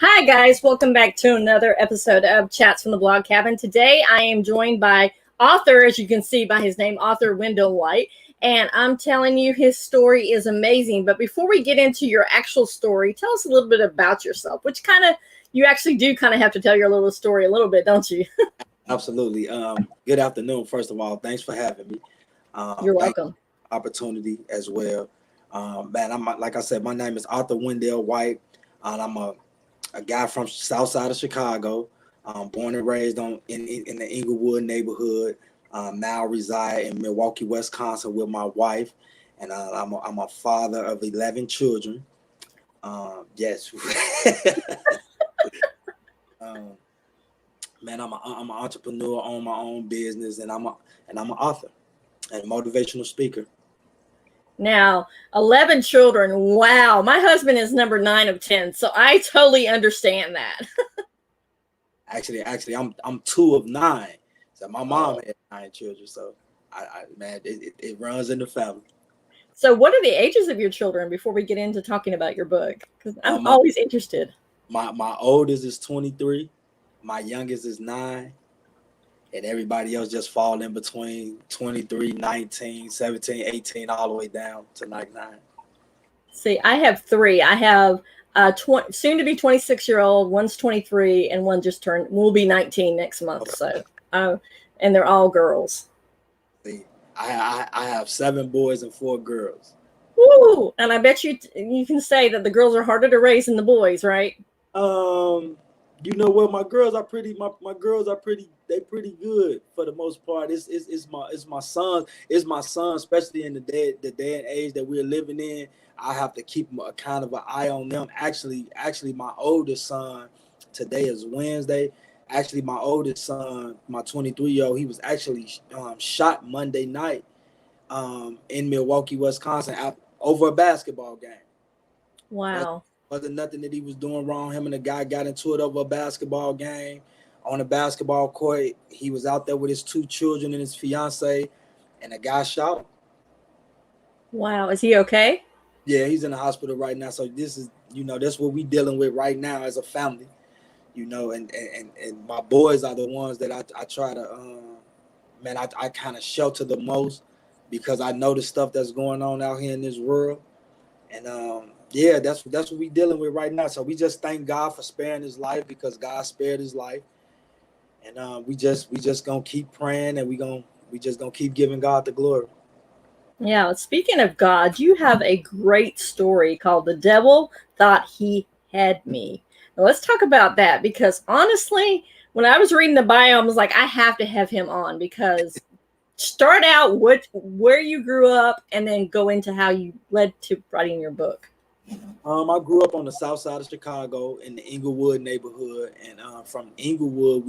Hi, guys. Welcome back to another episode of Chats from the Blog Cabin. Today, I am joined by author, as you can see by his name, author Wendell White. And I'm telling you, his story is amazing. But before we get into your actual story, tell us a little bit about yourself, which you actually do kind of have to tell your little story a little bit, don't you? Absolutely. Good afternoon. First of all, thanks for having me. You're welcome. Opportunity as well. Like I said, my name is Arthur Wendell White, and I'm a guy from South Side of Chicago. Born and raised in the Inglewood neighborhood. Now reside in Milwaukee, Wisconsin, with my wife, and I'm a father of 11 children. Yes. Man, I'm an entrepreneur, own my own business, and I'm an author and motivational speaker. Now, 11 children. Wow. My husband is number 9 of 10, so I totally understand that. Actually, I'm 2 of 9. So my mom had 9 children, so it runs in the family. So what are the ages of your children before we get into talking about your book? Because I'm always interested. My oldest is 23. My youngest is 9. And everybody else just fall in between 23, 19, 17, 18, all the way down to like 9. See, I have 3. I have soon to be 26-year-old, one's 23, and one just will be 19 next month. Okay. So, and they're all girls. See, I have 7 boys and 4 girls. Woo! And I bet you can say that the girls are harder to raise than the boys, right? You know what? My girls are pretty. My girls are pretty. They pretty good for the most part. It's my sons. It's my son, especially in the day and age that we're living in. I have to keep a kind of an eye on them. Actually, my oldest son, today is Wednesday. Actually, my oldest son, my 23-year-old, he was actually shot Monday night in Milwaukee, Wisconsin, over a basketball game. Wow. Wasn't nothing that he was doing wrong. Him and the guy got into it over a basketball game on a basketball court. He was out there with his 2 children and his fiance, and the guy shot him. Wow. Is he okay? Yeah, he's in the hospital right now. So this is, that's what we're dealing with right now as a family, and my boys are the ones that I try to, I kind of shelter the most because I know the stuff that's going on out here in this world. And yeah, that's what we're dealing with right now. So we just thank God for sparing his life because God spared his life. And we just gonna keep praying, and we just gonna keep giving God the glory. Yeah, speaking of God, you have a great story called The Devil Thought He Had Me. Now let's talk about that because honestly, when I was reading the bio, I was like, I have to have him on because start out where you grew up and then go into how you led to writing your book. I grew up on the south side of Chicago in the Inglewood neighborhood, and from Inglewood,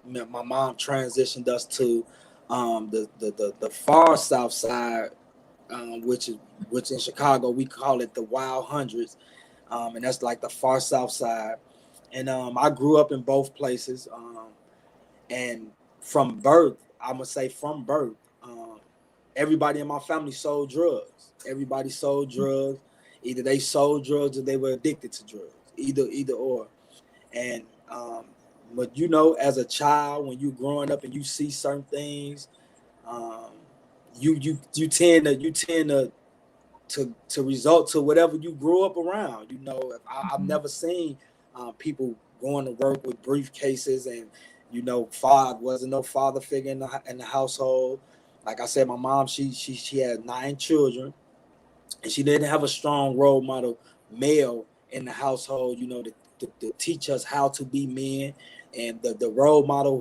my mom transitioned us to the far south side, which in Chicago we call it the Wild Hundreds, and that's like the far south side. And I grew up in both places, and from birth, I'm gonna say from birth, everybody in my family sold drugs. Everybody sold drugs. Either they sold drugs or they were addicted to drugs. Either or. And but as a child, when you're growing up and you see certain things, you tend to result to whatever you grew up around. I've never seen people going to work with briefcases and wasn't no father figure in the household. Like I said, my mom, she had 9 children, and she didn't have a strong role model male in the household, to teach us how to be men. And the role model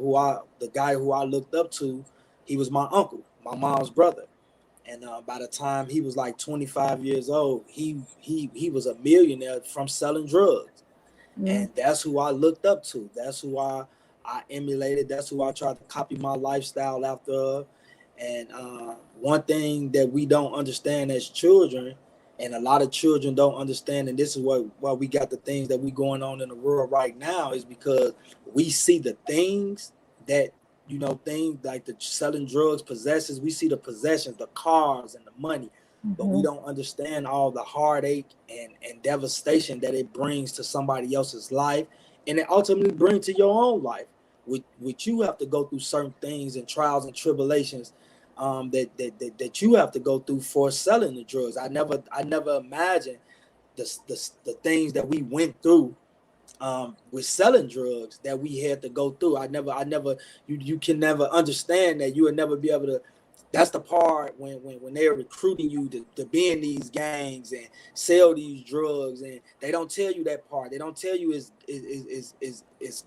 the guy who I looked up to, he was my uncle, my mom's brother. And by the time he was like 25 years old, he was a millionaire from selling drugs. And that's who I looked up to. That's who I emulated. That's who I tried to copy my lifestyle after. And one thing that we don't understand as children, and a lot of children don't understand, and this is why we got the things that we going on in the world right now, is because we see the things that, things like the selling drugs possesses. We see the possessions, the cars and the money. but we don't understand all the heartache and devastation that it brings to somebody else's life, and it ultimately brings to your own life. Which you have to go through certain things and trials and tribulations that you have to go through for selling the drugs. I never imagined the things that we went through with selling drugs that we had to go through. I never you can never understand that. You will never be able to. That's the part when they're recruiting you to be in these gangs and sell these drugs, and they don't tell you that part. They don't tell you is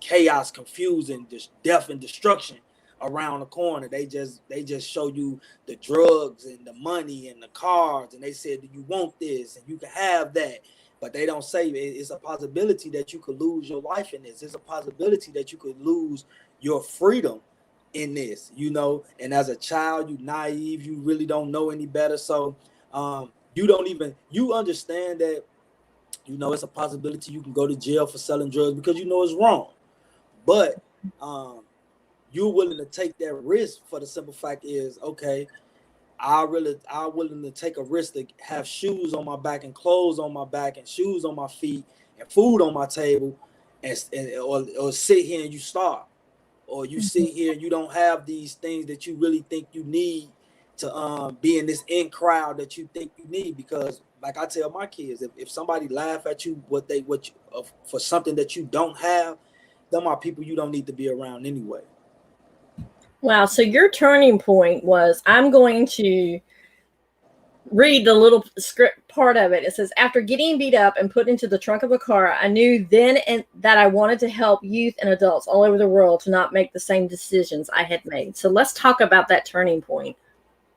chaos, confusion, death and destruction around the corner. They just show you the drugs and the money and the cars, and they said, do you want this and you can have that. But they don't say it's a possibility that you could lose your life in this. It's a possibility that you could lose your freedom in this, And as a child, you naive, you really don't know any better. So you understand that, it's a possibility you can go to jail for selling drugs because it's wrong. But you're willing to take that risk for the simple fact is, okay, I'm willing to take a risk to have shoes on my back and clothes on my back and shoes on my feet and food on my table, or sit here and you starve, or you sit here and you don't have these things that you really think you need to be in this in crowd that you think you need. Because like I tell my kids, if somebody laugh at you for something that you don't have, them are people you don't need to be around anyway. Wow. So your turning point was, I'm going to read the little script part of it. It says, after getting beat up and put into the trunk of a car, I knew then and that I wanted to help youth and adults all over the world to not make the same decisions I had made. So let's talk about that turning point.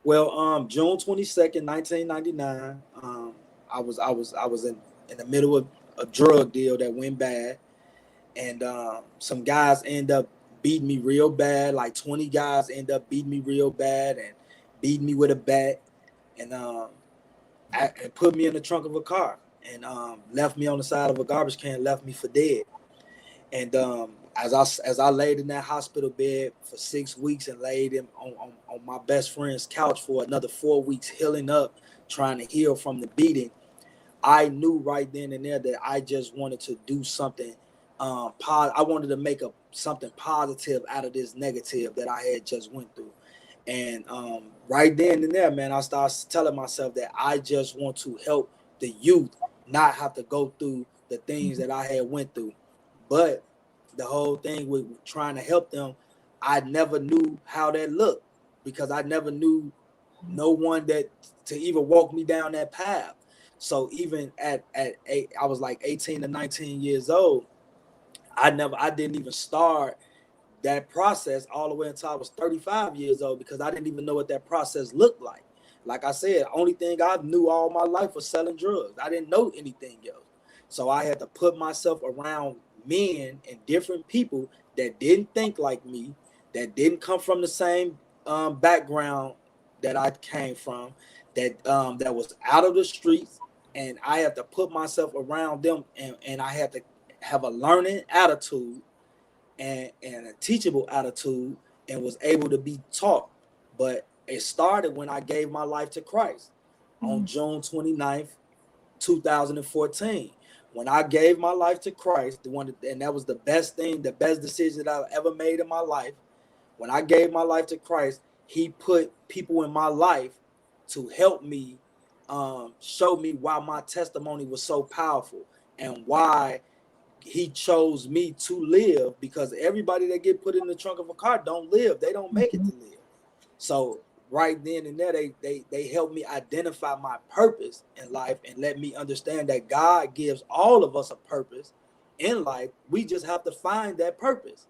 Well, June 22nd, 1999, I was in the middle of a drug deal that went bad, and some guys end up beating me real bad. Like 20 guys end up beating me real bad and beating me with a bat, and and put me in the trunk of a car and left me on the side of a garbage can, left me for dead. And as I laid in that hospital bed for 6 weeks and laid him on my best friend's couch for another 4 weeks, healing up, trying to heal from the beating, I knew right then and there that I just wanted to do something. I wanted to make something positive out of this negative that I had just went through. And right then and there, man, I started telling myself that I just want to help the youth not have to go through the things that I had went through. But the whole thing with trying to help them, I never knew how that looked because I never knew no one that to even walk me down that path. So even at eight, I was like 18 to 19 years old. I didn't even start that process all the way until I was 35 years old because I didn't even know what that process looked like. Like I said, only thing I knew all my life was selling drugs. I didn't know anything else. So I had to put myself around men and different people that didn't think like me, that didn't come from the same background that I came from, that was out of the streets, and I had to put myself around them, and I had to have a learning attitude and a teachable attitude and was able to be taught. But it started when I gave my life to Christ on June 29th, 2014. When I gave my life to Christ, and that was the best decision that I've ever made in my life. When I gave my life to Christ, he put people in my life to help me, show me why my testimony was so powerful and why he chose me to live, because everybody that get put in the trunk of a car don't live. They don't make it to live. So right then and there, they helped me identify my purpose in life and let me understand that God gives all of us a purpose in life. We just have to find that purpose.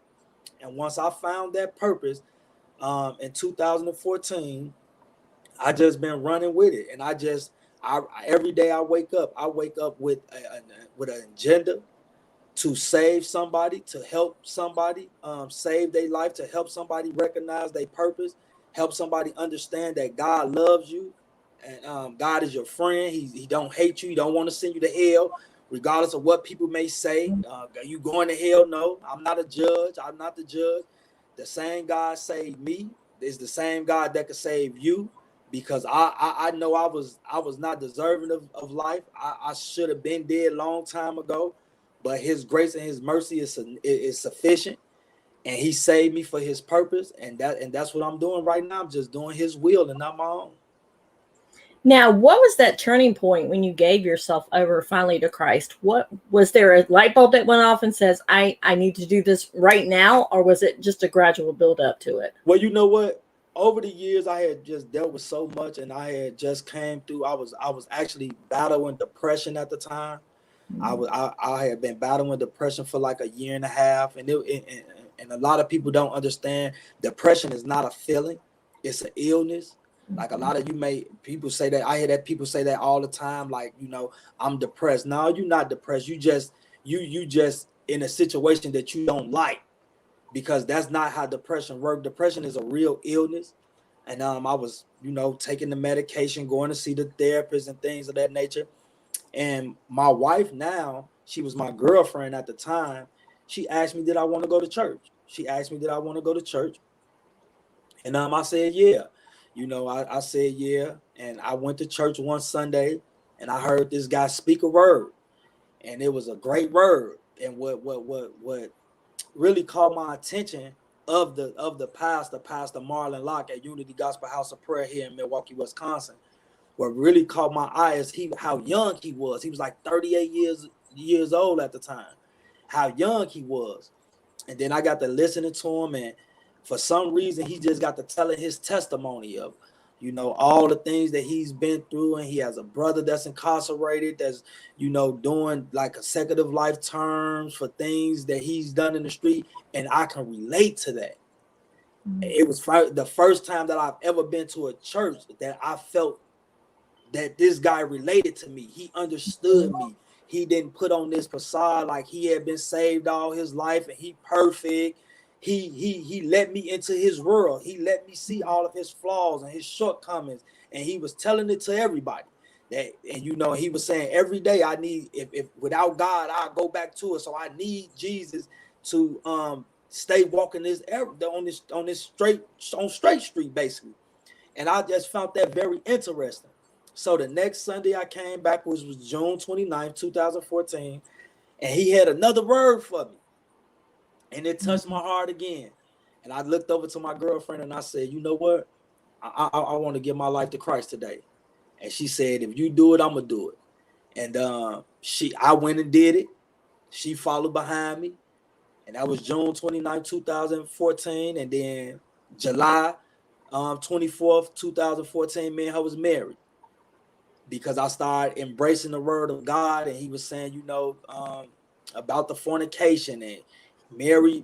And once I found that purpose in 2014, I just been running with it. And every day I wake up with an agenda to save somebody, to help somebody save their life, to help somebody recognize their purpose, help somebody understand that God loves you, and God is your friend. He don't hate you. He don't want to send you to hell, regardless of what people may say. Are you going to hell? No, I'm not a judge. I'm not the judge. The same God saved me is the same God that could save you. because I know I was not deserving of life. I should have been dead a long time ago, but His grace and His mercy is sufficient, and He saved me for His purpose, and that's what I'm doing right now. I'm just doing His will and not my own. Now, what was that turning point when you gave yourself over finally to Christ? What was there a light bulb that went off and says, I need to do this right now, or was it just a gradual build up to it? Well, you know what? Over the years, I had just dealt with so much, and I had just came through. I was actually battling depression at the time. I had been battling depression for like a year and a half, and a lot of people don't understand depression is not a feeling; it's an illness. Like a lot of people say that. I hear that people say that all the time. Like, I'm depressed. No, you're not depressed. You just in a situation that you don't like, because that's not how depression works. Depression is a real illness. And I was, taking the medication, going to see the therapist and things of that nature. And my wife now, she was my girlfriend at the time. She asked me, did I want to go to church? She asked me, did I want to go to church? And I said, yeah. I said, yeah. And I went to church one Sunday, and I heard this guy speak a word. And it was a great word. And what really caught my attention of the Pastor Marlon Locke at Unity Gospel House of Prayer here in Milwaukee, Wisconsin. What really caught my eye is how young he was. He was like 38 years old at the time. How young he was. And then I got to listening to him, and for some reason he just got to telling his testimony of, all the things that he's been through. And he has a brother that's incarcerated, that's, doing like consecutive life terms for things that he's done in the street. And I can relate to that. It was the first time that I've ever been to a church that I felt that this guy related to me. He understood me. He didn't put on this facade like he had been saved all his life and he perfect. He let me into his world. He let me see all of his flaws and his shortcomings, and he was telling it to everybody. And he was saying every day, I need, if without God, I'll go back to it. So I need Jesus to stay walking on straight street, basically. And I just found that very interesting. So the next Sunday I came back, which was June 29th, 2014, and he had another word for me. And it touched my heart again. And I looked over to my girlfriend and I said, you know what? I want to give my life to Christ today. And she said, if you do it, I'm going to do it. And I went and did it. She followed behind me. And that was June 29th, 2014. And then July 24th, 2014, me and her was married. Because I started embracing the word of God, and he was saying, about the fornication and marry,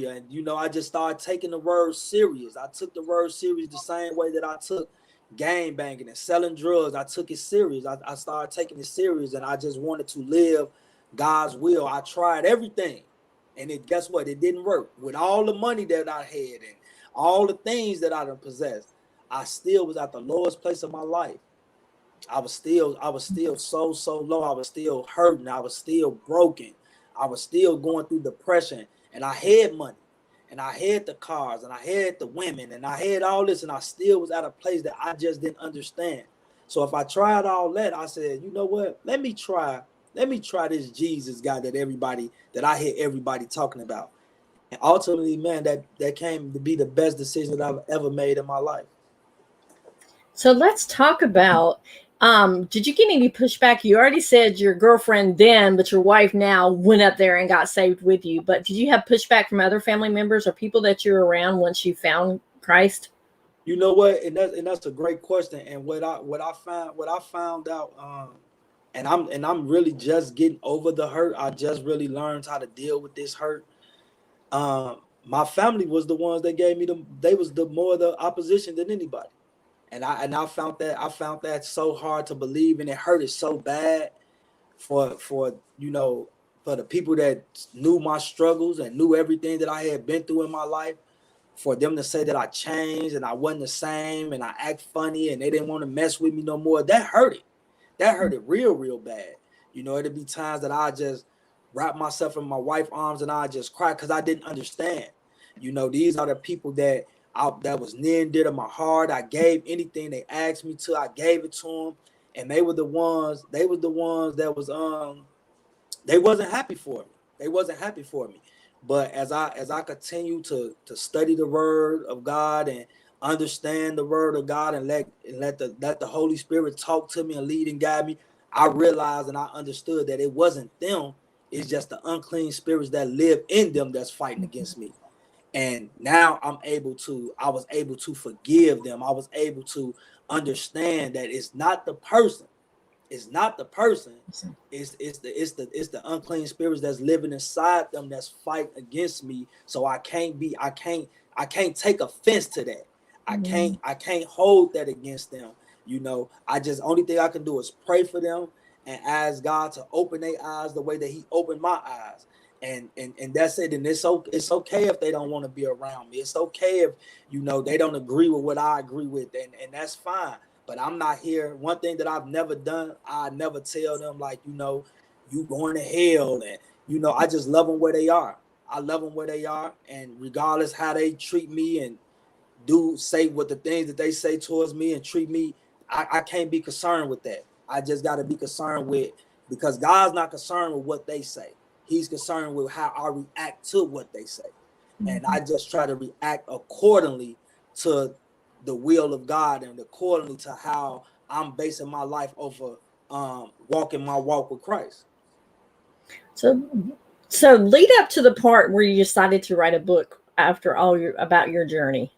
and I just started taking the word serious. I took the word serious the same way that I took gang banging and selling drugs. I took it serious. I started taking it serious, and I just wanted to live God's will. I tried everything, and guess what? It didn't work. With all the money that I had and all the things that I done possessed, I still was at the lowest place of my life. I was still so low. I was still hurting. I was still broken. I was still going through depression. And I had money, and I had the cars, and I had the women, and I had all this, and I still was at a place that I just didn't understand. So if I tried all that, I said, you know what? Let me try this Jesus guy that I hear everybody talking about. And ultimately, man, that came to be the best decision that I've ever made in my life. So let's talk about, did you get any pushback? You already said your girlfriend then, but your wife now went up there and got saved with you. But did you have pushback from other family members or people that you're around once you found Christ? You know what? And that's a great question. And what I found out, and I'm really just getting over the hurt. I just really learned how to deal with this hurt. My family was the ones that gave me they was the more the opposition than anybody. And I found that so hard to believe, and it hurted so bad for for the people that knew my struggles and knew everything that I had been through in my life, for them to say that I changed and I wasn't the same and I act funny and they didn't want to mess with me no more. That hurted. That hurted real bad. It'd be times that I just wrap myself in my wife's arms and I just cry because I didn't understand. These are the people that that was near and dear to my heart. I gave anything they asked me to. I gave it to them, and they were the ones. They were the ones that was they wasn't happy for me. They wasn't happy for me. But as I continue to study the word of God and understand the word of God and let the Holy Spirit talk to me and lead and guide me, I realized and I understood that it wasn't them. It's just the unclean spirits that live in them that's fighting against me. And now I was able to forgive them. I was able to understand that it's not the person. It's not the person. It's the unclean spirits that's living inside them that's fighting against me. So I can't take offense to that. I can't hold that against them. I just only thing I can do is pray for them and ask God to open their eyes the way that He opened my eyes. And that's it. And it's okay if they don't want to be around me. It's okay if they don't agree with what I agree with, and that's fine. But I'm not here. One thing that I've never done, I never tell them like, you going to hell. And, I just love them where they are. I love them where they are. And regardless how they treat me and say what the things that they say towards me and treat me, I can't be concerned with that. I just got to be concerned with, because God's not concerned with what they say. He's concerned with how I react to what they say. And I just try to react accordingly to the will of God and accordingly to how I'm basing my life over walking my walk with Christ. So lead up to the part where you decided to write a book after about your journey.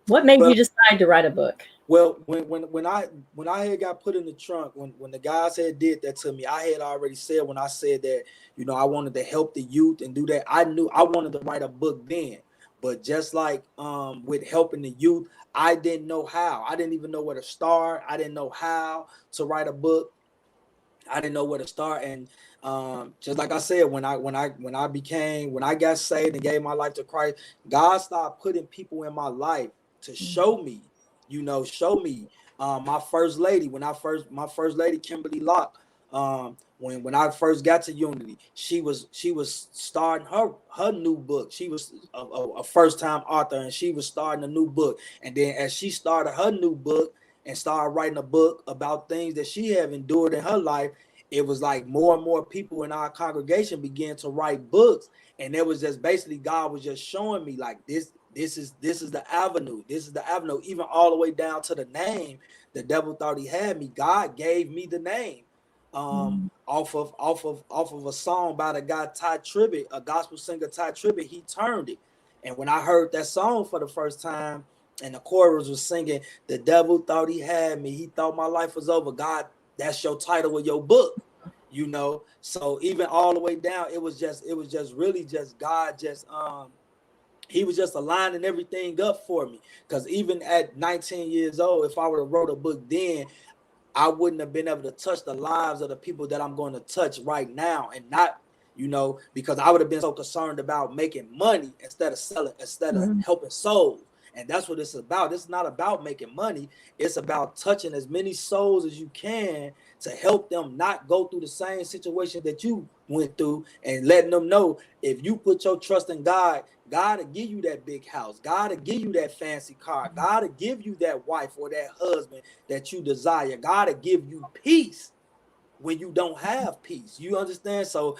What made you decide to write a book? Well, when I had got put in the trunk, when the guys had did that to me, I had already said, when I said that, I wanted to help the youth and do that, I knew I wanted to write a book then. But just like with helping the youth, I didn't know how. I didn't even know where to start. I didn't know how to write a book. I didn't know where to start. And just like I said, when I got saved and gave my life to Christ, God started putting people in my life to show me, my first lady, my first lady, Kimberly Locke, when I first got to Unity, she was starting her new book. She was a first time author, and she was starting a new book. And then as she started her new book and started writing a book about things that she had endured in her life, it was like more and more people in our congregation began to write books. And it was just basically God was just showing me like this is the avenue. This is the avenue, even all the way down to the name. The devil thought he had me. God gave me the name off of a song by the guy Ty Tribbett, a gospel singer Ty Tribbett. He turned it. And when I heard that song for the first time, and the chorus was singing, "The devil thought he had me. He thought my life was over." God, that's your title of your book, So even all the way down, it was just really just God he was just aligning everything up for me. Because even at 19 years old, if I would have wrote a book then, I wouldn't have been able to touch the lives of the people that I'm going to touch right now, and not, because I would have been so concerned about making money instead of helping souls. And that's what it's about. It's not about making money. It's about touching as many souls as you can to help them not go through the same situation that you went through, and letting them know, if you put your trust in God, God will give you that big house. God will give you that fancy car. God will give you that wife or that husband that you desire. God will give you peace when you don't have peace. You understand? So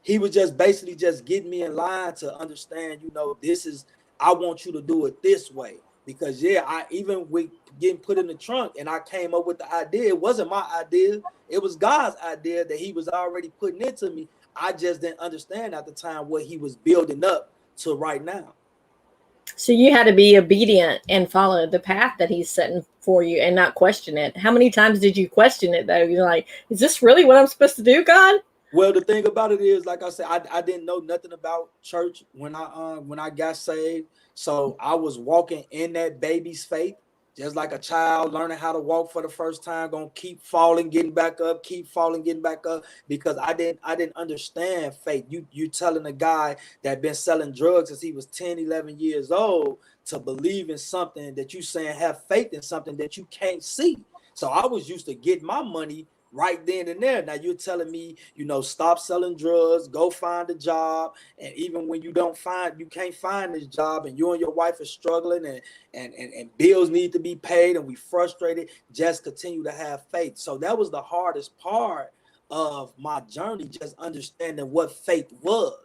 he was just basically just getting me in line to understand, I want you to do it this way. Because I even with getting put in the trunk and I came up with the idea, it wasn't my idea. It was God's idea that he was already putting into me. I just didn't understand at the time what he was building up to right now. So you had to be obedient and follow the path that he's setting for you and not question it. How many times did you question it though? You're like, is this really what I'm supposed to do, God? Well, the thing about it is, like I said, I didn't know nothing about church when I got saved. So I was walking in that baby's faith, just like a child learning how to walk for the first time, gonna keep falling, getting back up, keep falling, getting back up, because I didn't understand faith. You telling a guy that been selling drugs since he was 10, 11 years old to believe in something that you saying have faith in something that you can't see. So I was used to get my money right then and there. Now you're telling me, stop selling drugs, go find a job. And even when you can't find this job, and you and your wife are struggling, and bills need to be paid, and we frustrated, just continue to have faith. So that was the hardest part of my journey, just understanding what faith was.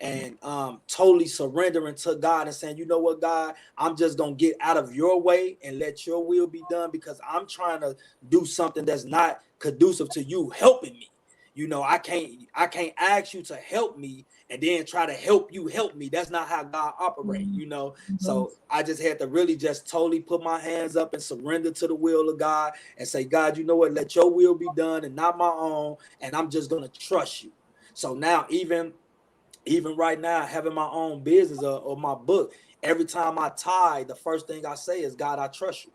And totally surrendering to God and saying, you know what, God, I'm just gonna get out of your way and let your will be done, because I'm trying to do something that's not conducive to you helping me. I can't ask you to help me and then try to help me. That's not how God operates. So I just had to really just totally put my hands up and surrender to the will of God and say, God, you know what, let your will be done and not my own, and I'm just gonna trust you. So now, even right now, having my own business or my book, every time I tie, the first thing I say is, God, I trust you.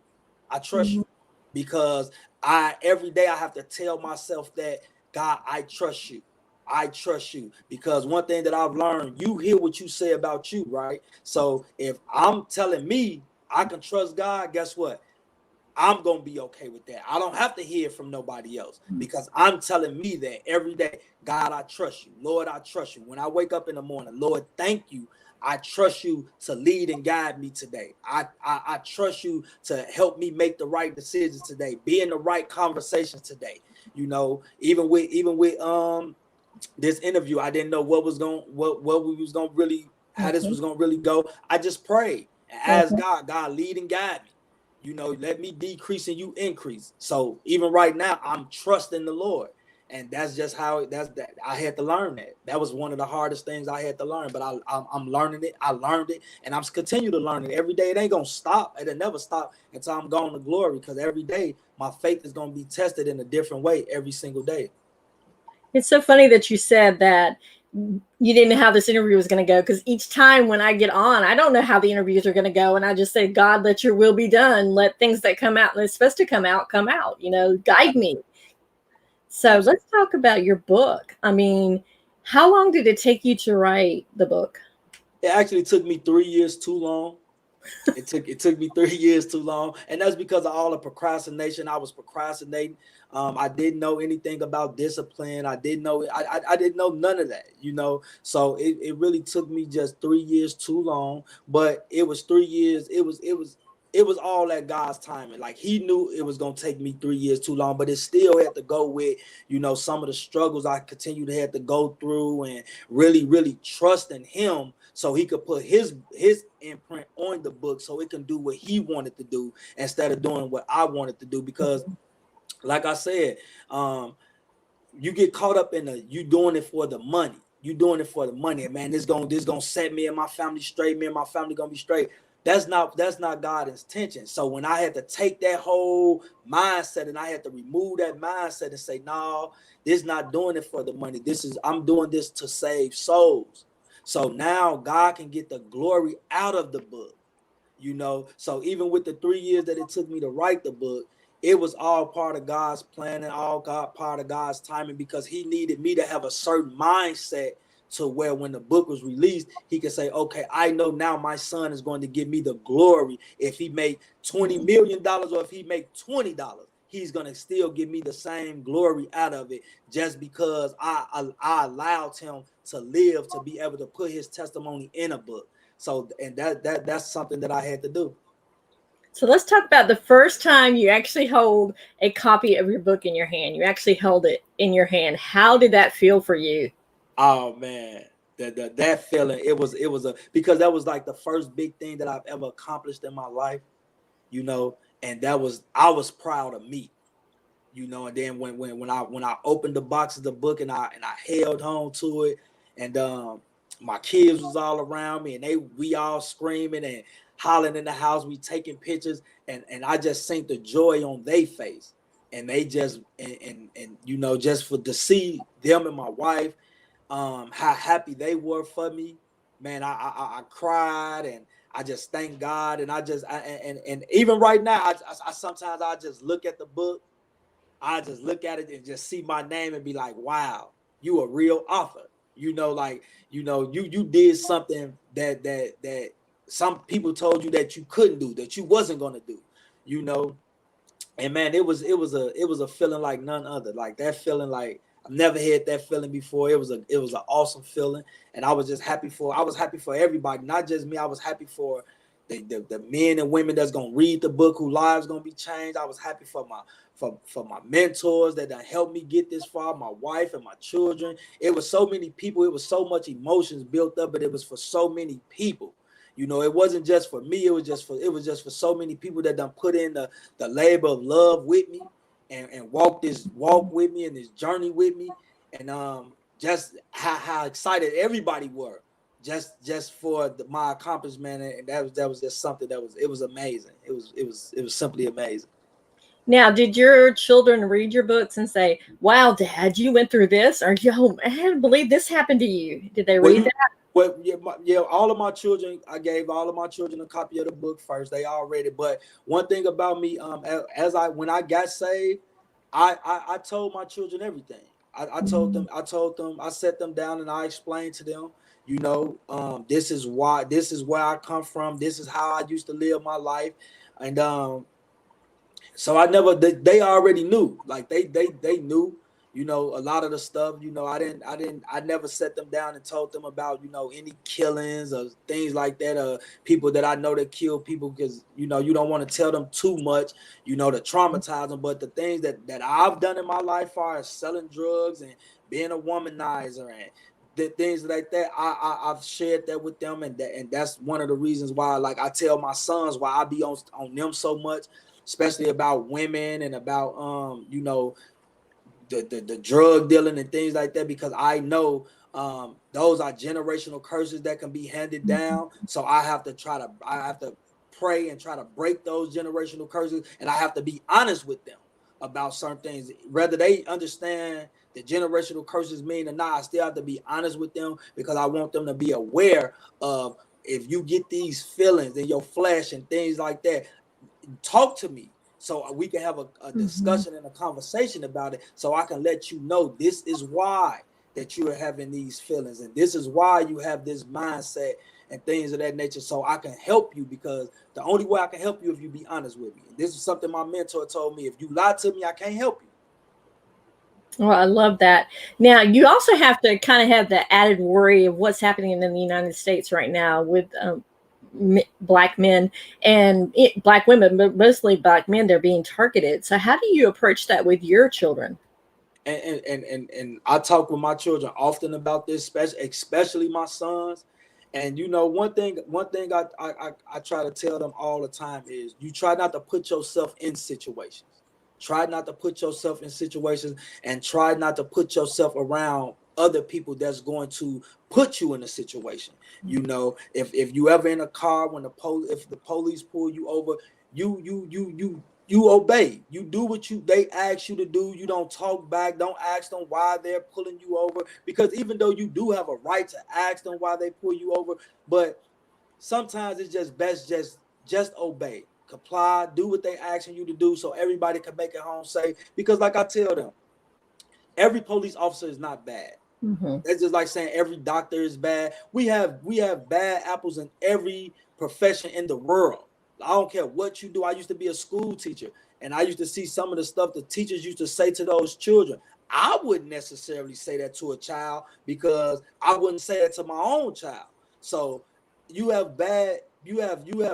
I trust you, because every day I have to tell myself that, God, I trust you. I trust you, because one thing that I've learned, you hear what you say about you, right? So if I'm telling me I can trust God, guess what? I'm going to be okay with that. I don't have to hear from nobody else, because I'm telling me that every day. God, I trust you. Lord, I trust you. When I wake up in the morning, Lord, thank you. I trust you to lead and guide me today. I trust you to help me make the right decisions today, be in the right conversations today. Even with this interview, I didn't know what we was going to really, how this was going to really go. I just prayed and asked God, lead and guide me. Let me decrease and you increase. So even right now, I'm trusting the Lord. And that's just how I had to learn that. That was one of the hardest things I had to learn, but I'm learning it. I learned it, and I'm continue to learn it every day. It ain't going to stop. It'll never stop until I'm going to glory, because every day my faith is going to be tested in a different way every single day. It's so funny that you said that you didn't know how this interview was going to go, because each time when I get on, I don't know how the interviews are going to go. And I just say, God, let your will be done. Let things that come out and it's supposed to come out, guide me. So let's talk about your book. I mean, how long did it take you to write the book? It actually took me 3 years too long. It took me 3 years too long, and that's because of all the procrastination. I was procrastinating. I didn't know anything about discipline. I didn't know. I didn't know none of that. So it really took me just 3 years too long. But it was 3 years. It was all at God's timing. Like, He knew it was gonna take me 3 years too long, but it still had to go with some of the struggles I continued to have to go through, and really, really trusting Him so He could put His imprint on the book, so it can do what He wanted to do instead of doing what I wanted to do. Because, like I said, you get caught up in you doing it for the money. You doing it for the money, and man, this gonna set me and my family straight. Me and my family gonna be straight. That's not God's intention. So when I had to take that whole mindset and I had to remove that mindset and say, no, this is not doing it for the money. I'm doing this to save souls. So now God can get the glory out of the book. So even with the 3 years that it took me to write the book, it was all part of God's plan and part of God's timing, because He needed me to have a certain mindset to where when the book was released, He could say, okay, I know now my son is going to give me the glory. If he make $20 million or if he make $20, He's going to still give me the same glory out of it, just because I allowed him to live, to be able to put his testimony in a book. So, and that's something that I had to do. So let's talk about the first time you actually hold a copy of your book in your hand. You actually held it in your hand. How did that feel for you? Oh man, that feeling, because that was like the first big thing that I've ever accomplished in my life, and I was proud of me, and then when I opened the box of the book and I held on to it, and my kids was all around me, and we all screaming and hollering in the house, we taking pictures, and I just seen the joy on their face, and they just and just for to see them and my wife, how happy they were for me, man. I cried, and I just thank God, and and even right now, I sometimes I just look at the book, I just look at it and just see my name and be like, wow, you a real author. You did something that some people told you that you couldn't do, that you wasn't gonna do, you know. And man, it was a feeling like none other. Like that feeling, like I've never had that feeling before. It was an awesome feeling, and I was happy for everybody, not just me. I was happy for the men and women that's gonna read the book, whose lives gonna be changed. I was happy for my mentors that helped me get this far, my wife and my children. It was so many people. It was so much emotions built up, but it was for so many people. It wasn't just for me. It was just for so many people that done put in the labor of love with me, and walk this walk with me and this journey with me. And just how excited everybody were just for my accomplishment. And that was just something it was amazing. It was simply amazing. Now, did your children read your books and say, "Wow, Dad, you went through this," or "Yo, I can't believe this happened to you"? Did they Well, read that? yeah, all of my children, I gave all of my children a copy of the book first. They all read it. But one thing about me, when I got saved, I told my children everything. I told them, I set them down and I explained to them, this is why, this is where I come from. This is how I used to live my life. And so they already knew, like they knew, a lot of the stuff. I never set them down and told them about, any killings or things like that, people that I know that kill people, because you don't want to tell them too much, to traumatize them. But the things that I've done in my life, far as selling drugs and being a womanizer and the things like that, I've shared that with them. And that's one of the reasons why, like, I tell my sons why I be on them so much, especially about women and about the drug dealing and things like that, because I know those are generational curses that can be handed down. So I have to pray and try to break those generational curses, and I have to be honest with them about certain things, whether they understand the generational curses mean or not. I still have to be honest with them, because I want them to be aware of, if you get these feelings in your flesh and things like that, talk to me, so we can have a discussion and a conversation about it, so I can let you know this is why that you are having these feelings, and this is why you have this mindset and things of that nature, so I can help you, because the only way I can help you if you be honest with me. And this is something my mentor told me: if you lie to me, I can't help you. Well, I love that. Now, you also have to kind of have the added worry of what's happening in the United States right now with black men and black women, but mostly black men. They're being targeted. So, how do you approach that with your children? And I talk with my children often about this, especially my sons. And one thing I try to tell them all the time is, you try not to put yourself in situations. Try not to put yourself in situations, and try not to put yourself around other people that's going to put you in a situation. If you ever in a car, if the police pull you over, you obey. You do what they ask you to do. You don't talk back. Don't ask them why they're pulling you over, because even though you do have a right to ask them why they pull you over, but sometimes it's just best just obey, comply, do what they asking you to do, so everybody can make it home safe. Because, like I tell them, every police officer is not bad. Mm-hmm. That's just like saying every doctor is bad. We have bad apples in every profession in the world. I don't care what you do. I used to be a school teacher, and I used to see some of the stuff the teachers used to say to those children. I wouldn't necessarily say that to a child, because I wouldn't say that to my own child. So you have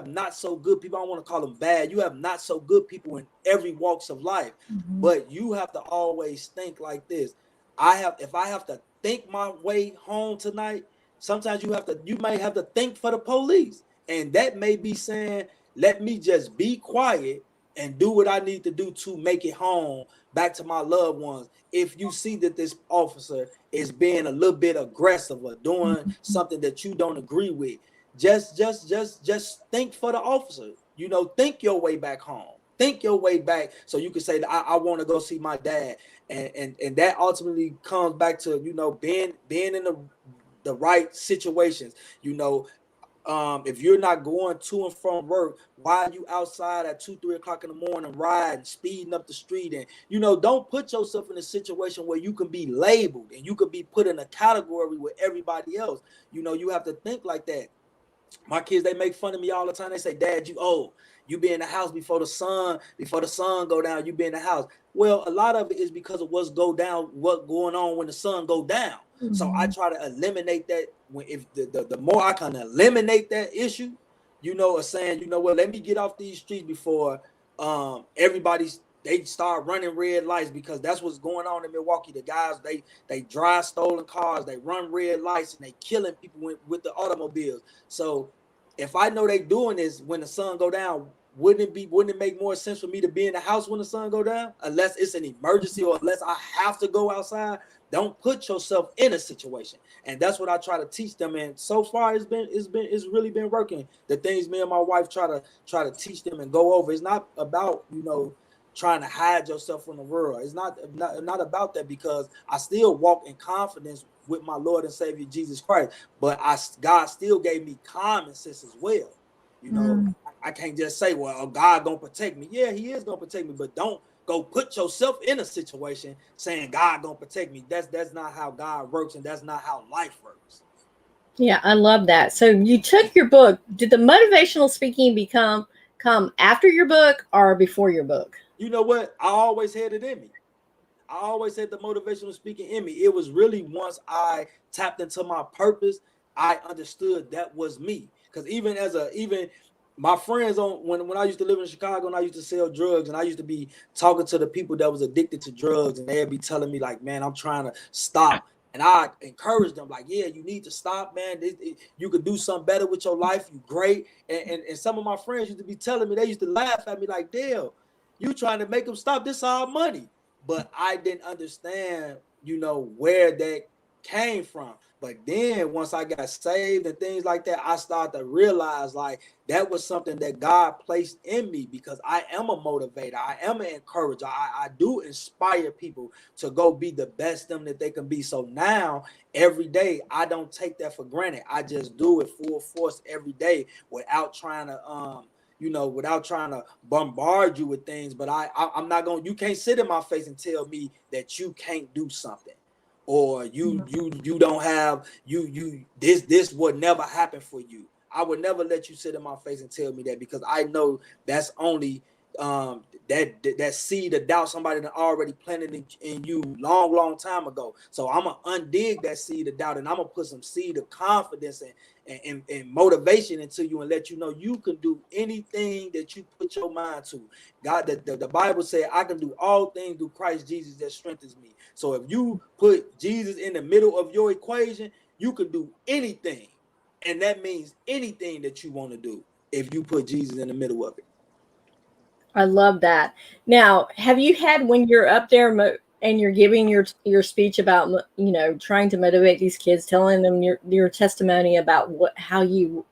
not so good people. I don't want to call them bad. You have not so good people in every walks of life. Mm-hmm. But you have to always think like this. If I have to think my way home tonight, sometimes you may have to think for the police. And that may be saying, let me just be quiet and do what I need to do to make it home back to my loved ones. If you see that this officer is being a little bit aggressive or doing something that you don't agree with, just think for the officer. Think your way back home. Think your way back, so you can say that I want to go see my dad. And that ultimately comes back to being in the right situations. If you're not going to and from work, why are you outside at 2-3 o'clock in the morning riding, speeding up the street? And don't put yourself in a situation where you can be labeled and you can be put in a category with everybody else. You have to think like that. My kids, they make fun of me all the time. They say, "Dad, you old." You be in the house before the sun go down. You be in the house. Well, a lot of it is because of what's going on when the sun go down. Mm-hmm. So I try to eliminate that. When if the more I can eliminate that issue, you know, or saying, you know what, let me get off these streets before they start running red lights, because that's what's going on in Milwaukee. The guys, they drive stolen cars, they run red lights, and they killing people with the automobiles. So if I know they doing this when the sun go down, wouldn't it make more sense for me to be in the house when the sun go down, unless it's an emergency or unless I have to go outside? Don't put yourself in a situation. And that's what I try to teach them. And so far it's really been working. The things me and my wife try to teach them and go over. It's not about, you know, trying to hide yourself from the world. It's not about that, because I still walk in confidence with my Lord and Savior Jesus Christ, but God still gave me common sense as well. You know, I can't just say, well, God gonna protect me. Yeah, he is gonna protect me, but don't go put yourself in a situation saying God gonna protect me. That's not how God works, and that's not how life works. Yeah, I love that. So you took your book. Did the motivational speaking come after your book or before your book? You know what? I always had it in me. I always had the motivational speaking in me. It was really once I tapped into my purpose, I understood that was me. Because even my friends when I used to live in Chicago and I used to sell drugs, and I used to be talking to the people that was addicted to drugs, and they'd be telling me like, man, I'm trying to stop. And I encouraged them like, yeah, you need to stop, man. You could do something better with your life. You great. And some of my friends used to be telling me, they used to laugh at me like, Dale, you trying to make them stop. This is our money. But I didn't understand, you know, where that came from. But then once I got saved and things like that, I started to realize like that was something that God placed in me, because I am a motivator. I am an encourager. I do inspire people to go be the best them that they can be. So now every day I don't take that for granted. I just do it full force every day without trying to without trying to bombard you with things. But I'm not going, you can't sit in my face and tell me that you can't do something, or you don't have, this would never happen for you. I would never let you sit in my face and tell me that, because I know that's only that seed of doubt somebody that already planted in you long time ago. So I'm gonna undig that seed of doubt, and I'm gonna put some seed of confidence and motivation into you, and let you know you can do anything that you put your mind to. God, the Bible said, I can do all things through Christ Jesus that strengthens me. So if you put Jesus in the middle of your equation, you can do anything. And that means anything that you want to do if you put Jesus in the middle of it. I love that. Now, have you had, when you're up there and you're giving your speech about, you know, trying to motivate these kids, telling them your testimony about how you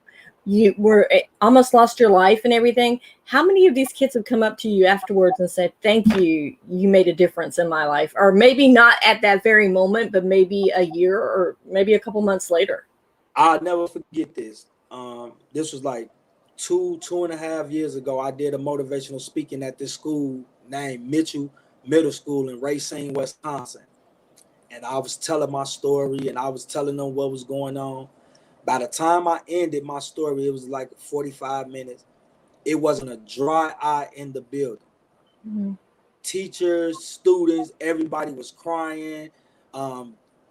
were almost lost your life and everything, how many of these kids have come up to you afterwards and said, thank you, you made a difference in my life? Or maybe not at that very moment, but maybe a year or maybe a couple months later? I'll never forget this. This was like 2.5 years ago. I did a motivational speaking at this school named Mitchell Middle School in Racine, Wisconsin. And I was telling my story, and I was telling them what was going on. By the time I ended my story, it was like 45 minutes. It wasn't a dry eye in the building. Mm-hmm. Teachers, students, everybody was crying.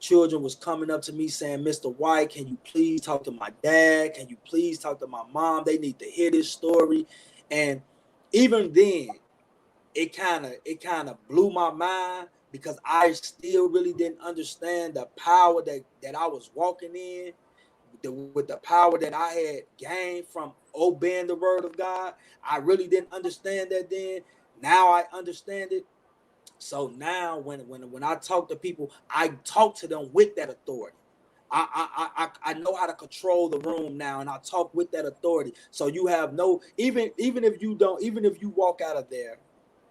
Children was coming up to me saying, Mr. White, can you please talk to my dad? Can you please talk to my mom? They need to hear this story. And even then, it kind of blew my mind, because I still really didn't understand the power that I was walking in, with the power that I had gained from obeying the word of God. I really didn't understand that then. Now I understand it. So now when I talk to people, I talk to them with that authority. I know how to control the room now, and I talk with that authority. So you have no, even if you walk out of there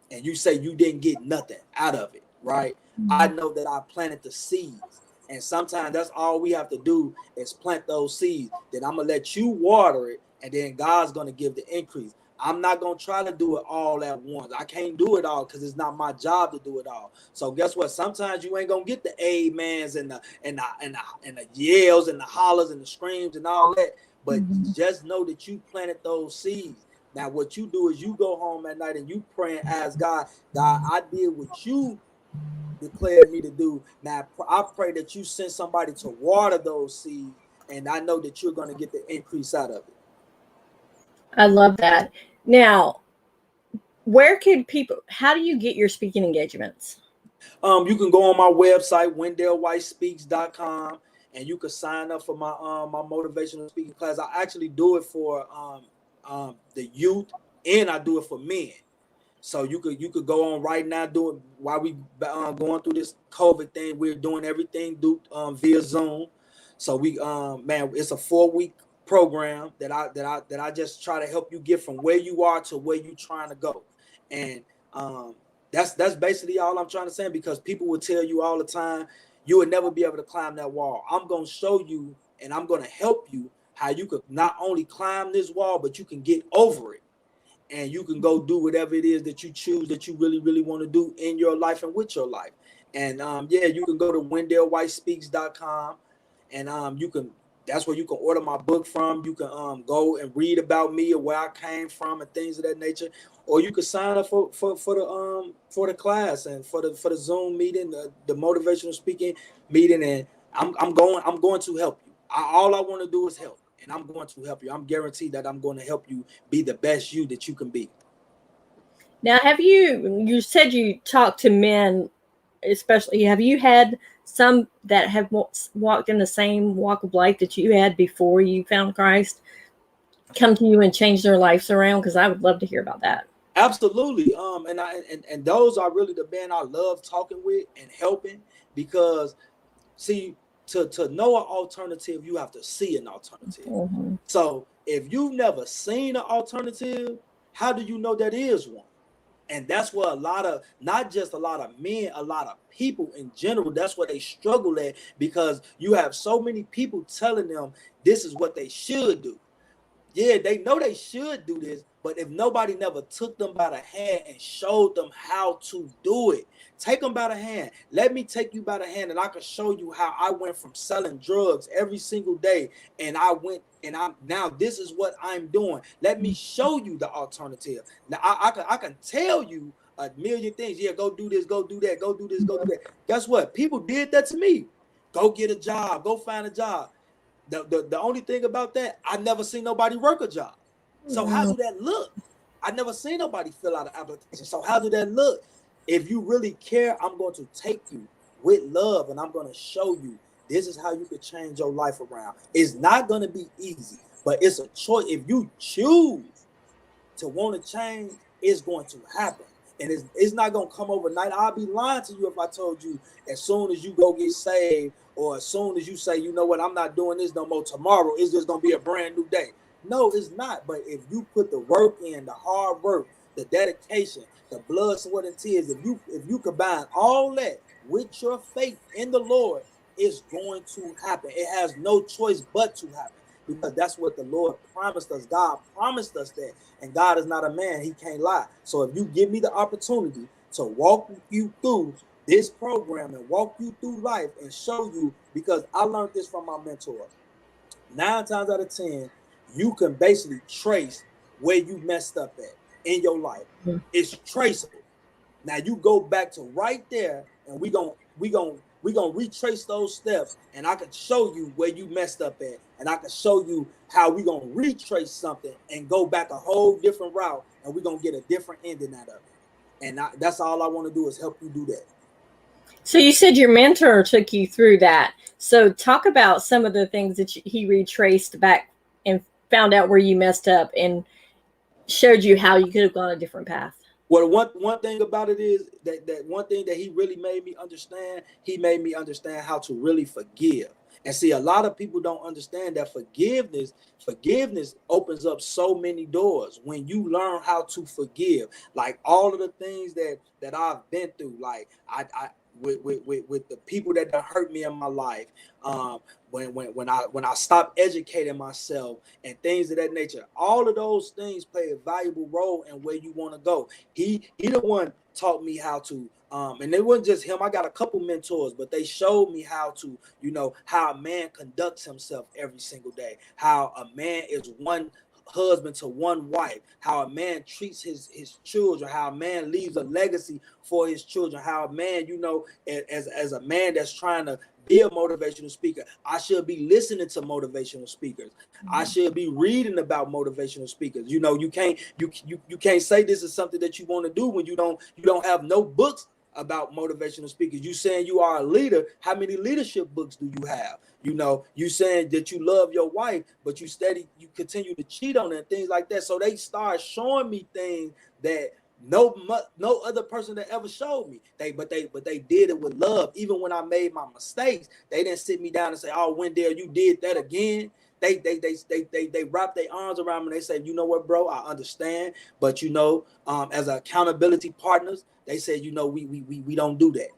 and you say you didn't get nothing out of it, right? Mm-hmm. I know that I planted the seeds. And sometimes that's all we have to do is plant those seeds. Then I'm going to let you water it, and then God's going to give the increase. I'm not going to try to do it all at once. I can't do it all, because it's not my job to do it all. So guess what? Sometimes you ain't going to get the amens and the yells and the hollers and the screams and all that. But just know that you planted those seeds. Now, what you do is you go home at night and you pray and ask God, God, I did what you declared me to do. Now, I pray that you send somebody to water those seeds, and I know that you're going to get the increase out of it. I love that. Now, where can people, how do you get your speaking engagements? You can go on my website, wendellwhitespeaks.com, and you can sign up for my motivational speaking class. I actually do it for the youth, and I do it for men. So you could go on right now doing while we going through this COVID thing. We're doing everything via Zoom. So man, it's a 4-week program that I just try to help you get from where you are to where you're trying to go, and that's basically all I'm trying to say, because people will tell you all the time you would never be able to climb that wall. I'm gonna show you, and I'm gonna help you how you could not only climb this wall, but you can get over it, and you can go do whatever it is that you choose that you really, really want to do in your life and with your life. And yeah, you can go to wendellwhitespeaks.com, and you can that's where you can order my book from. You can go and read about me or where I came from and things of that nature. Or you can sign up for the class and for the Zoom meeting, the motivational speaking meeting, and I'm going to help you. All I want to do is help, and I'm going to help you. I'm guaranteed that I'm going to help you be the best you that you can be. Now, you said you talked to men, especially, have you had some that have walked in the same walk of life that you had before you found Christ come to you and change their lives around? Because I would love to hear about that. Absolutely. And those are really the men I love talking with and helping, because see, to know an alternative, you have to see an alternative. Mm-hmm. So if you've never seen an alternative, how do you know that is one? And that's what not just a lot of men, a lot of people in general, that's where they struggle at, because you have so many people telling them this is what they should do. Yeah, they know they should do this, but if nobody never took them by the hand and showed them how to do it, take them by the hand. Let me take you by the hand, and I can show you how I went from selling drugs every single day, and I went and I'm now this is what I'm doing. Let me show you the alternative. Now I can tell you a million things. Yeah, go do this, go do that, go do this, go do that. Guess what? People did that to me. Go get a job, go find a job. The only thing about that, I never seen nobody work a job. So how do that look? I never seen nobody fill out an application. So how do that look? If you really care, I'm going to take you with love, and I'm going to show you this is how you could change your life around. It's not going to be easy, but it's a choice. If you choose to want to change, it's going to happen. And it's not going to come overnight. I'll be lying to you if I told you as soon as you go get saved, or as soon as you say, you know what, I'm not doing this no more, tomorrow it's just going to be a brand new day. No, it's not. But if you put the work in, the hard work, the dedication, the blood, sweat, and tears, if you combine all that with your faith in the Lord, it's going to happen. It has no choice but to happen, because that's what the Lord promised us. God promised us that. And God is not a man. He can't lie. So if you give me the opportunity to walk you through this program and walk you through life and show you, because I learned this from my mentor, 9 times out of 10, you can basically trace where you messed up at in your life. It's traceable. Now you go back to right there, and we gonna retrace those steps, and I can show you where you messed up at, and I can show you how we gonna retrace something and go back a whole different route, and we're gonna get a different ending out of it. And that's all I want to do is help you do that. So you said your mentor took you through that. So talk about some of the things that he retraced back and found out where you messed up and showed you how you could have gone a different path. Well, one thing about it is that one thing that he really made me understand, he made me understand how to really forgive. And see, a lot of people don't understand that forgiveness opens up so many doors when you learn how to forgive. Like all of the things that I've been through, like I with the people that hurt me in my life, when I stopped educating myself and things of that nature, all of those things play a valuable role in where you want to go. He the one taught me how to, and it wasn't just him. I got a couple mentors, but they showed me how to, how a man conducts himself every single day, how a man is one husband to one wife, how a man treats his children, how a man leaves a legacy for his children, how a man, you know, as a man that's trying to be a motivational speaker, I should be listening to motivational speakers. I should be reading about motivational speakers. You know, you can't say this is something that you want to do when you don't have no books about motivational speakers. You saying you are a leader. How many leadership books do you have? You know, you saying that you love your wife, but you continue to cheat on her and things like that. So they start showing me things that no other person that ever showed me. But they did it with love. Even when I made my mistakes, they didn't sit me down and say, "Oh, Wendell, you did that again." They wrap their arms around me and they say, "You know what, bro, I understand, but you know, as accountability partners, they say, you know, we don't do that.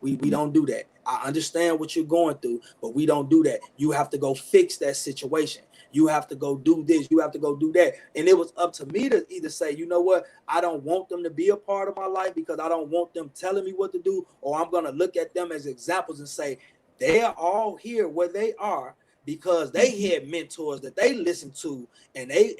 We don't do that. I understand what you're going through, but we don't do that. You have to go fix that situation. You have to go do this. You have to go do that." And it was up to me to either say, you know what, I don't want them to be a part of my life because I don't want them telling me what to do, or I'm going to look at them as examples and say, they are all here where they are because they had mentors that they listened to and they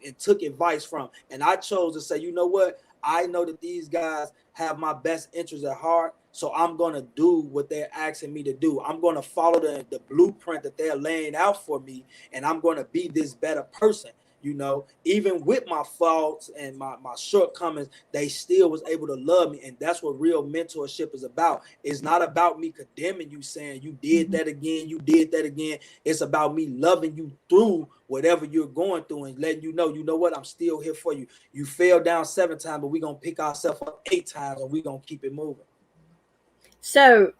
and took advice from. And I chose to say, you know what? I know that these guys have my best interests at heart, so I'm going to do what they're asking me to do. I'm going to follow the blueprint that they're laying out for me, and I'm going to be this better person. You know, even with my faults and my shortcomings, they still was able to love me. And that's what real mentorship is about. It's not about me condemning you, saying you did that again, you did that again. It's about me loving you through whatever you're going through and letting you know what, I'm still here for you. You fell down 7 times, but we're going to pick ourselves up 8 times and we're going to keep it moving. So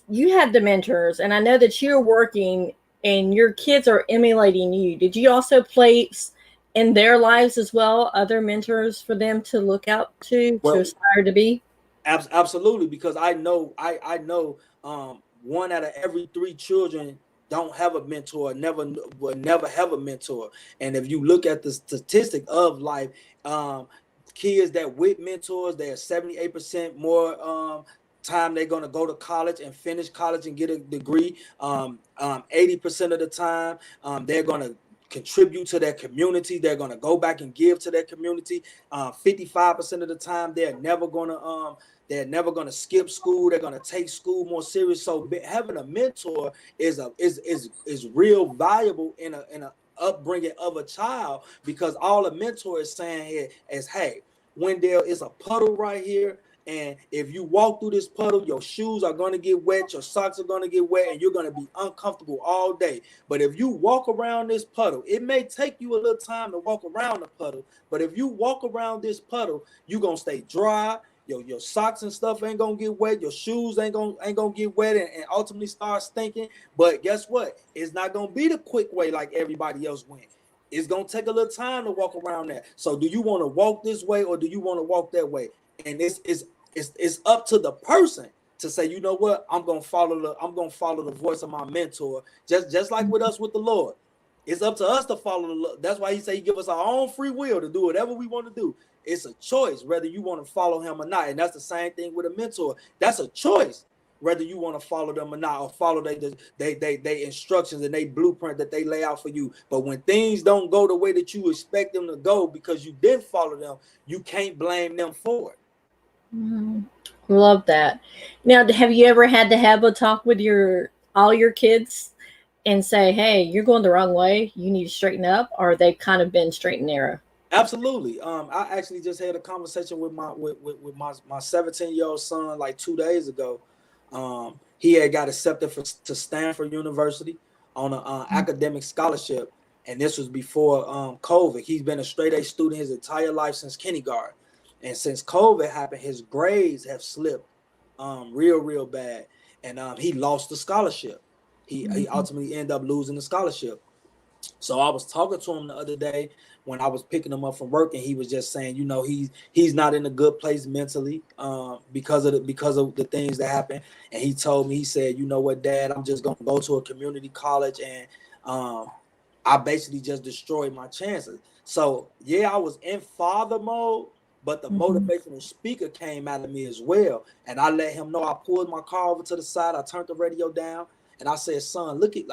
you had the mentors, and I know that you're working and your kids are emulating you. Did you also place in their lives as well other mentors for them to look out to aspire to be? Absolutely, because I know 1 out of every 3 children don't have a mentor, will never have a mentor. And if you look at the statistic of life, kids that with mentors, they're 78% more time they're going to go to college and finish college and get a degree. 80% of the time, they're going to contribute to their community. They're going to go back and give to their community. 55% of the time, they're never going to skip school. They're going to take school more serious. So having a mentor is real valuable in a upbringing of a child, because all a mentor is saying here is, hey, Wendell, is a puddle right here. And if you walk through this puddle, your shoes are going to get wet, your socks are going to get wet, and you're going to be uncomfortable all day. But if you walk around this puddle, it may take you a little time to walk around the puddle, but if you walk around this puddle, you're going to stay dry. Your socks and stuff ain't gonna get wet. Your shoes ain't gonna get wet and ultimately start stinking. But guess what? It's not gonna be the quick way like everybody else went. It's gonna take a little time to walk around that. So do you want to walk this way or do you want to walk that way? And it's up to the person to say, you know what, I'm gonna follow the voice of my mentor. Just like with us with the Lord. It's up to us to follow the Lord. That's why he say he give us our own free will to do whatever we want to do. It's a choice whether you want to follow him or not. And that's the same thing with a mentor. That's a choice whether you want to follow them or not, or follow they instructions and they blueprint that they lay out for you. But when things don't go the way that you expect them to go because you didn't follow them, you can't blame them for it. Love that. Now, have you ever had to have a talk with all your kids and say, hey, you're going the wrong way, you need to straighten up, or they've kind of been straight and narrow? Absolutely. I actually just had a conversation with my 17-year-old son like 2 days ago. He had got accepted to Stanford University on an academic scholarship, and this was before COVID. He's been a straight A student his entire life since kindergarten, and since COVID happened, his grades have slipped real bad, and he lost the scholarship. He ultimately ended up losing the scholarship. So I was talking to him the other day when I was picking him up from work, and he was just saying, you know, he's not in a good place mentally because of the things that happened. And he told me, he said, you know what, Dad, I'm just gonna go to a community college, and I basically just destroyed my chances. So yeah, I was in father mode, but the motivational speaker came out of me as well. And I let him know. I pulled my car over to the side, I turned the radio down, and I said, son, look at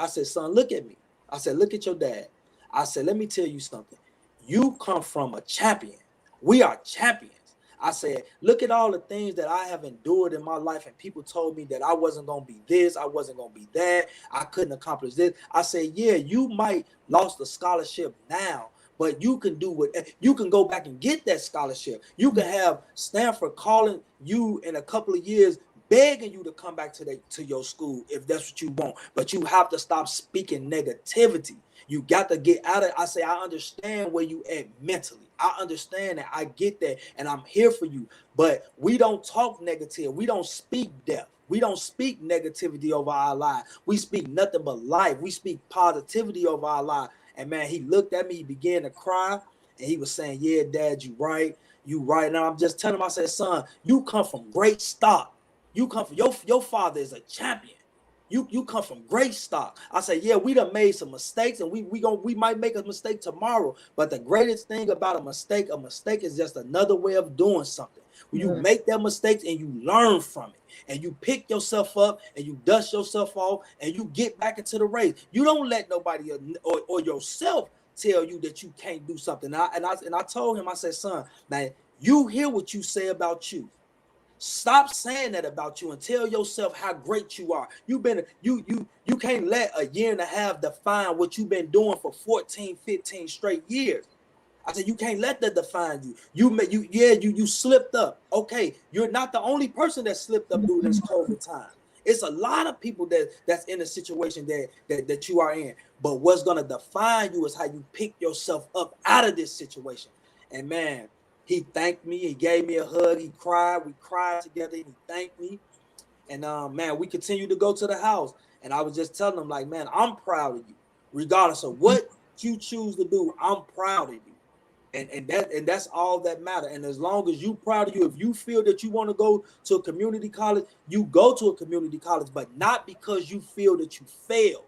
me. I said, look at your dad. I said, let me tell you something. You come from a champion. We are champions. I said, look at all the things that I have endured in my life, and people told me that I wasn't going to be this, I wasn't going to be that, I couldn't accomplish this. I said, yeah, you might lost the scholarship now, but you can do what you can go back and get that scholarship. You can have Stanford calling you in a couple of years, begging you to come back to your school if that's what you want. But you have to stop speaking negativity. You got to get out of. I say, I understand where you at mentally. I understand that. I get that, and I'm here for you. But we don't talk negative. We don't speak death. We don't speak negativity over our life. We speak nothing but life. We speak positivity over our life. And man, he looked at me, he began to cry, and he was saying, yeah, Dad, you right. You right. Now I'm just telling him, I said, son, you come from great stock. You come from your father is a champion. You come from great stock. I say, yeah, we done made some mistakes, and we might make a mistake tomorrow. But the greatest thing about a mistake is just another way of doing something. When you make that mistake and you learn from it, and you pick yourself up and you dust yourself off and you get back into the race. You don't let nobody or yourself tell you that you can't do something. And I told him, I said, son, man, you hear what you say about you. Stop saying that about you and tell yourself how great you are. You can't let a year and a half define what you've been doing for 14, 15 straight years. I said, you can't let that define you. You slipped up. Okay, you're not the only person that slipped up during this COVID time. It's a lot of people that's in a situation that you are in. But what's gonna define you is how you pick yourself up out of this situation. And man, he thanked me. He gave me a hug. He cried. We cried together. He thanked me. And man, we continued to go to the house. And I was just telling him, like, man, I'm proud of you. Regardless of what you choose to do, I'm proud of you. And that's all that matters. And as long as you proud of you, if you feel that you want to go to a community college, you go to a community college, but not because you feel that you failed.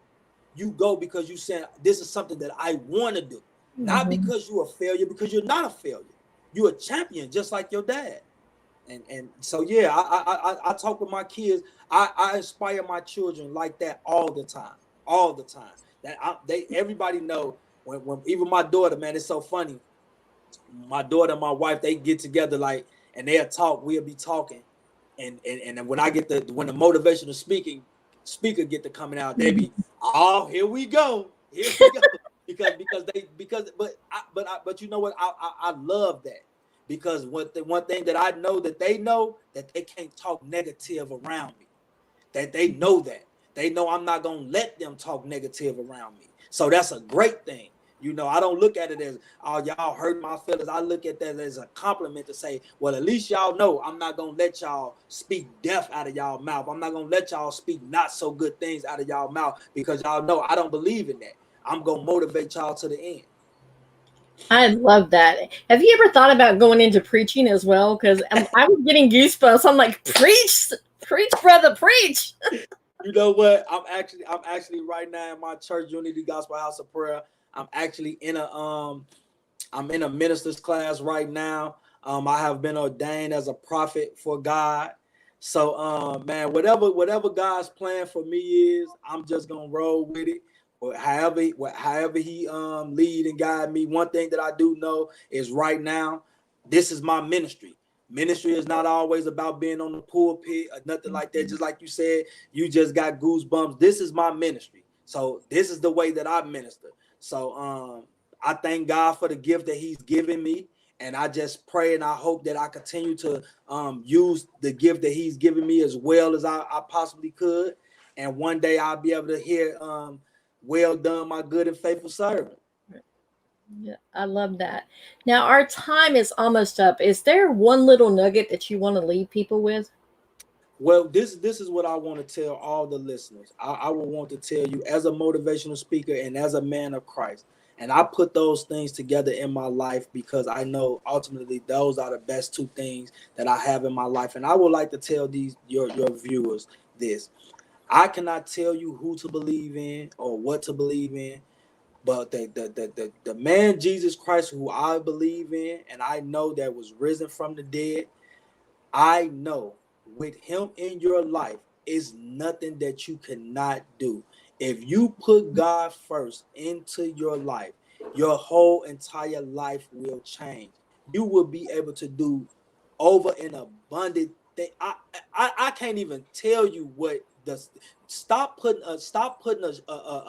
You go because you said, this is something that I want to do. Not because you're a failure, because you're not a failure. You're a champion, just like your dad. And so, yeah, I talk with my kids. I inspire my children like that all the time. That everybody know when even my daughter, man, it's so funny. My daughter and my wife, they get together like, and they'll talk. We'll be talking, and when when the motivational speaker get to coming out, they be, oh, here we go, but you know what, I love that, because one thing that I know that they know, that they can't talk negative around me, that they know I'm not gonna let them talk negative around me. So that's a great thing. You know, I don't look at it as, oh, y'all hurt my feelings. I look at that as a compliment to say, well, at least y'all know I'm not going to let y'all speak death out of y'all mouth. I'm not going to let y'all speak not so good things out of y'all mouth, because y'all know I don't believe in that. I'm going to motivate y'all to the end. I love that. Have you ever thought about going into preaching as well? Because I was getting goosebumps. I'm like, preach, brother, preach. You know what? I'm actually right now in my church, Unity Gospel House of Prayer. I'm actually in a minister's class right now. I have been ordained as a prophet for God. So man, whatever God's plan for me is, I'm just gonna roll with it. Or however he lead and guide me. One thing that I do know is right now, this is my ministry. Ministry is not always about being on the pulpit or nothing like that. Just like you said, you just got goosebumps. This is my ministry. So this is the way that I minister. So I thank God for the gift that he's given me. And I just pray and I hope that I continue to use the gift that he's given me as well as I possibly could. And one day I'll be able to hear, well done, my good and faithful servant. Yeah, I love that. Now, our time is almost up. Is there one little nugget that you want to leave people with? Well, this is what I want to tell all the listeners. I will want to tell you, as a motivational speaker and as a man of Christ, and I put those things together in my life because I know ultimately those are the best two things that I have in my life. And I would like to tell your viewers this. I cannot tell you who to believe in or what to believe in, but the man Jesus Christ, who I believe in and I know that was risen from the dead, I know with him in your life is nothing that you cannot do. If you put God first into your life, your whole entire life will change. You will be able to do over an abundant thing. I can't even tell you what the stop putting a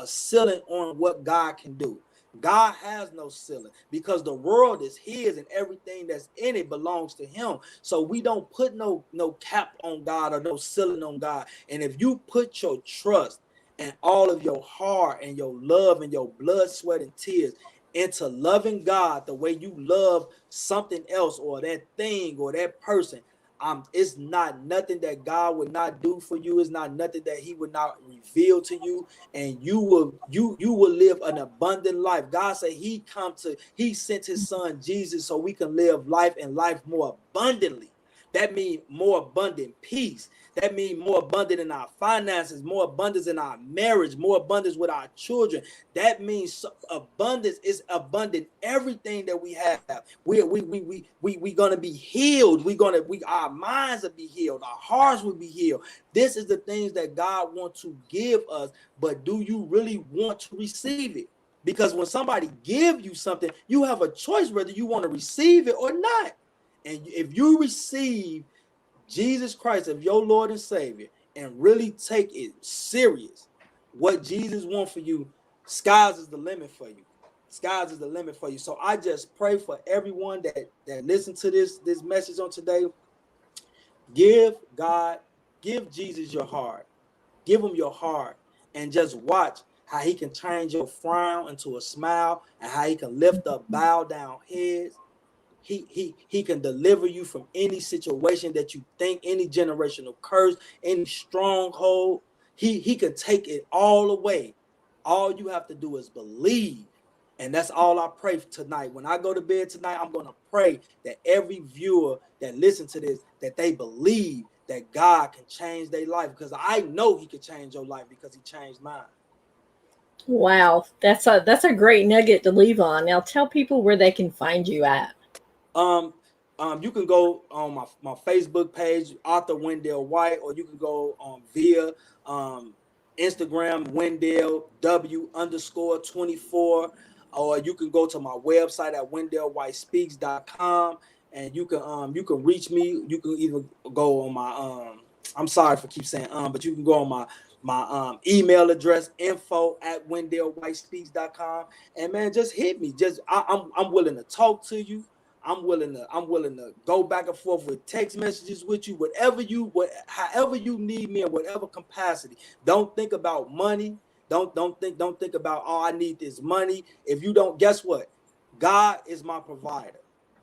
ceiling on what God can do. God has no ceiling because the world is his and everything that's in it belongs to him. So we don't put no cap on God or no ceiling on God. And if you put your trust and all of your heart and your love and your blood, sweat, and tears into loving God the way you love something else or that thing or that person, it's not nothing that God would not do for you. It's not nothing that he would not reveal to you, and you will live an abundant life. God said he sent his son Jesus so we can live life and life more abundantly. That means more abundant peace. That means more abundant in our finances, more abundance in our marriage, more abundance with our children. That means abundance is abundant. Everything that we have, we gonna be healed. Our minds will be healed. Our hearts will be healed. This is the things that God wants to give us. But do you really want to receive it? Because when somebody give you something, you have a choice whether you want to receive it or not. And if you receive Jesus Christ as your Lord and Savior and really take it serious, what Jesus wants for you, skies is the limit for you. Skies is the limit for you. So I just pray for everyone that listen to this message on today. Give Jesus your heart. Give him your heart and just watch how he can change your frown into a smile and how he can lift up bow down heads. He can deliver you from any situation that you think, any generational curse, any stronghold. He can take it all away. All you have to do is believe. And that's all I pray for tonight. When I go to bed tonight, I'm going to pray that every viewer that listens to this, that they believe that God can change their life, because I know he can change your life because he changed mine. Wow, that's a great nugget to leave on. Now tell people where they can find you at. Um, you can go on my Facebook page, author Wendell White, or you can go via Instagram, Wendell W_24, or you can go to my website at wendellwhitespeaks.com, and you can reach me. You can even go on my I'm sorry for keep saying but you can go on my email address, info@wendellwhitespeaks.com, and man, just hit me. I'm willing to talk to you. I'm willing to go back and forth with text messages with you, however you need me in whatever capacity. Don't think about money. Don't think about, oh, I need this money. If you don't, guess what? God is my provider.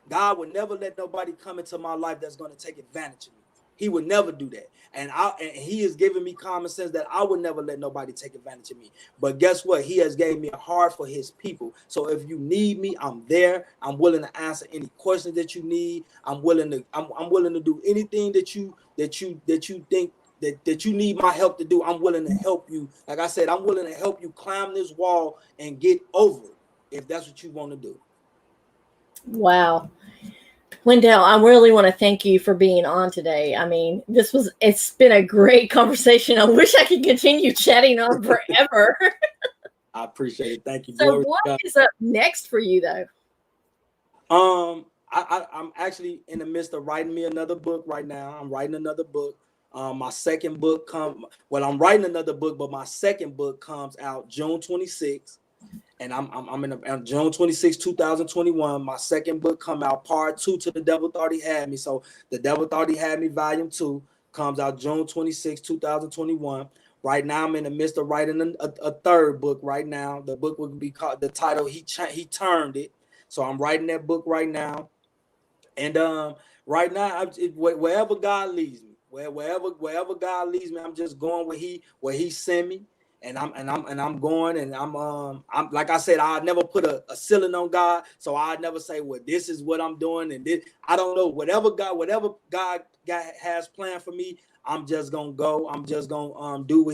God would never let nobody come into my life that's going to take advantage of me. He would never do that. And he has given me common sense that I would never let nobody take advantage of me. But guess what? He has gave me a heart for his people. So if you need me, I'm there. I'm willing to answer any questions that you need. I'm willing to do anything that you think that you need my help to do. I'm willing to help you. Like I said, I'm willing to help you climb this wall and get over it if that's what you want to do. Wow. Wendell, I really want to thank you for being on today. I mean, it's been a great conversation. I wish I could continue chatting on forever. I appreciate it. Thank you. So what is up next for you though? I'm actually in the midst of writing me another book right now. I'm writing another book. My second book I'm writing another book, but my second book comes out June 26th. And I'm in June 26, 2021. My second book come out, part 2 to The Devil Thought He Had Me. So The Devil Thought He Had Me, volume 2 comes out June 26, 2021. Right now, I'm in the midst of writing a third book right now. The book will be called, the title, He Turned It. So I'm writing that book right now. And right now, wherever God leads me, wherever God leads me, I'm just going where he sent me. And I'm going, and I'm like I said, I never put a ceiling on God, so I never say, well, this is what I'm doing, and this I don't know. Whatever God has planned for me, I'm just gonna go. I'm just gonna do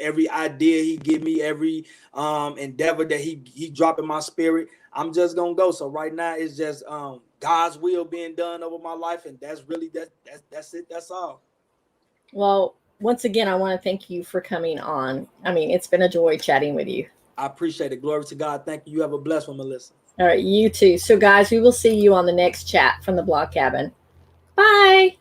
every idea he give me, every endeavor that he drop in my spirit. I'm just gonna go. So right now it's just God's will being done over my life, and that's really that's it. That's all. Well, once again, I want to thank you for coming on. I mean, it's been a joy chatting with you. I appreciate it. Glory to God. Thank you. You have a blessed one, Melissa. All right, you too. So, guys, we will see you on the next chat from the Blog Cabin. Bye.